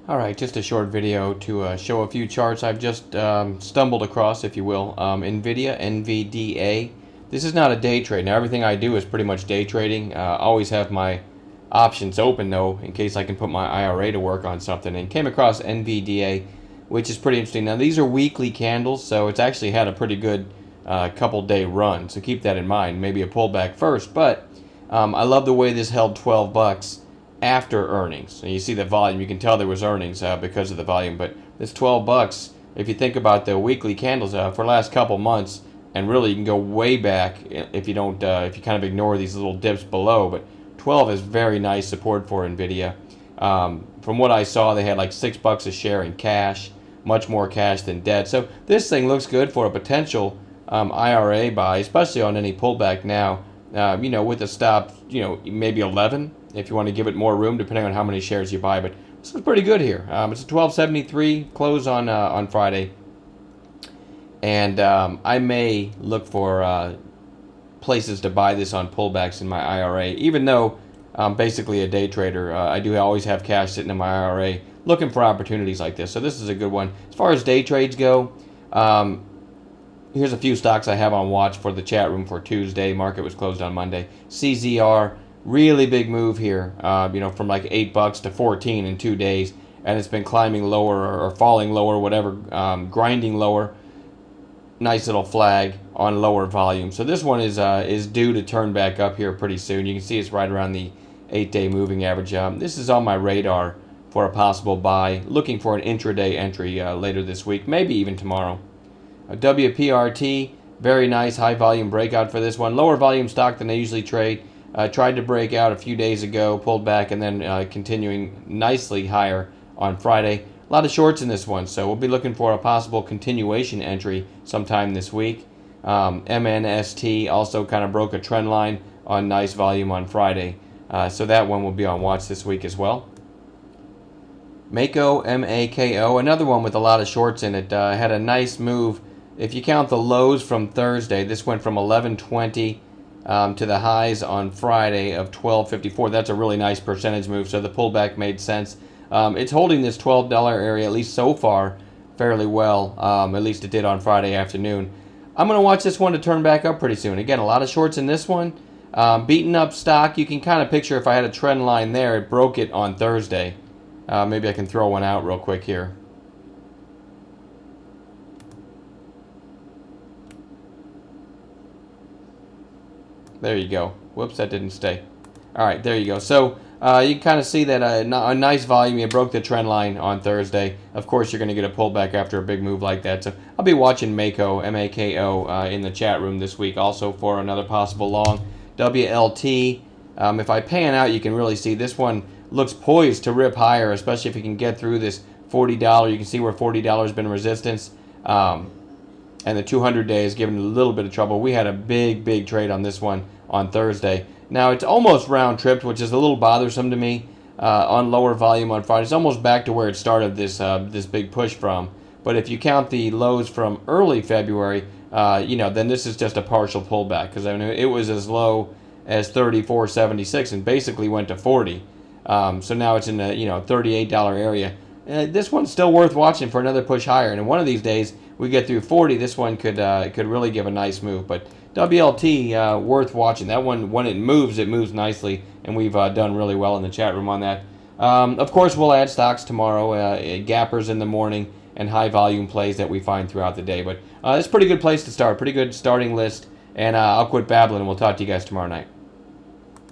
Alright, just a short video to show a few charts I've just stumbled across, if you will. NVIDIA, NVDA. This is not a day trade. Now, everything I do is pretty much day trading. Always have my options open, though, in case I can put my IRA to work on something. And came across NVDA, which is pretty interesting. Now, these are weekly candles, so it's actually had a pretty good couple-day run. So keep that in mind. Maybe a pullback first. But I love the way this held 12 bucks after earnings. And you see the volume, you can tell there was earnings because of the volume, but this 12 bucks, if you think about the weekly candles for the last couple months, and really you can go way back if you don't if you kind of ignore these little dips below, but 12 is very nice support for NVIDIA. From what I saw, they had like $6 a share in cash, much more cash than debt. So this thing looks good for a potential IRA buy, especially on any pullback now. You know, with a stop, you know, maybe 11 if you want to give it more room, depending on how many shares you buy. But this is pretty good here. It's a 1273 close on Friday, and I may look for places to buy this on pullbacks in my IRA. Even though I'm basically a day trader, I do always have cash sitting in my IRA, looking for opportunities like this. So this is a good one. As far as day trades go, here's a few stocks I have on watch for the chat room for Tuesday. Market was closed on Monday. CZR, really big move here. You know, from like $8 to 14 in 2 days, and it's been climbing lower or falling lower, whatever, grinding lower. Nice little flag on lower volume. So this one is due to turn back up here pretty soon. You can see it's right around the 8-day moving average. This is on my radar for a possible buy. Looking for an intraday entry later this week, maybe even tomorrow. WPRT, very nice high volume breakout for this one. Lower volume stock than I usually trade. Tried to break out a few days ago, pulled back, and then continuing nicely higher on Friday. A lot of shorts in this one, so we'll be looking for a possible continuation entry sometime this week. MNST also kind of broke a trend line on nice volume on Friday, so that one will be on watch this week as well. Mako, M-A-K-O, another one with a lot of shorts in it, had a nice move. If you count the lows from Thursday, this went from 1120 to the highs on Friday of 1254. That's a really nice percentage move, so the pullback made sense. It's holding this $12 area, at least so far, fairly well. At least it did on Friday afternoon. I'm going to watch this one to turn back up pretty soon. Again, a lot of shorts in this one. Beaten up stock. You can kind of picture if I had a trend line there, it broke it on Thursday. Maybe I can throw one out real quick here. There you go. Whoops, that didn't stay. All right, there you go. So you can kind of see that a nice volume. You broke the trend line on Thursday. Of course, you're going to get a pullback after a big move like that. So I'll be watching Mako, M-A-K-O, in the chat room this week also for another possible long. WLT, if I pan out, you can really see this one looks poised to rip higher, especially if you can get through this $40. You can see where $40 has been resistance. And the 200-day is giving a little bit of trouble. We had a big trade on this one on Thursday. Now, it's almost round-tripped, which is a little bothersome to me on lower volume on Friday. It's almost back to where it started this this big push from. But if you count the lows from early February, you know, then this is just a partial pullback, because I mean, it was as low as $34.76 and basically went to 40. So now it's in the $38 area. This one's still worth watching for another push higher, and one of these days we get through 40, this one could really give a nice move. But WLT, worth watching. That one, when it moves nicely, and we've done really well in the chat room on that. Of course, we'll add stocks tomorrow, gappers in the morning, and high volume plays that we find throughout the day. But it's a pretty good place to start, pretty good starting list, and I'll quit babbling, and we'll talk to you guys tomorrow night.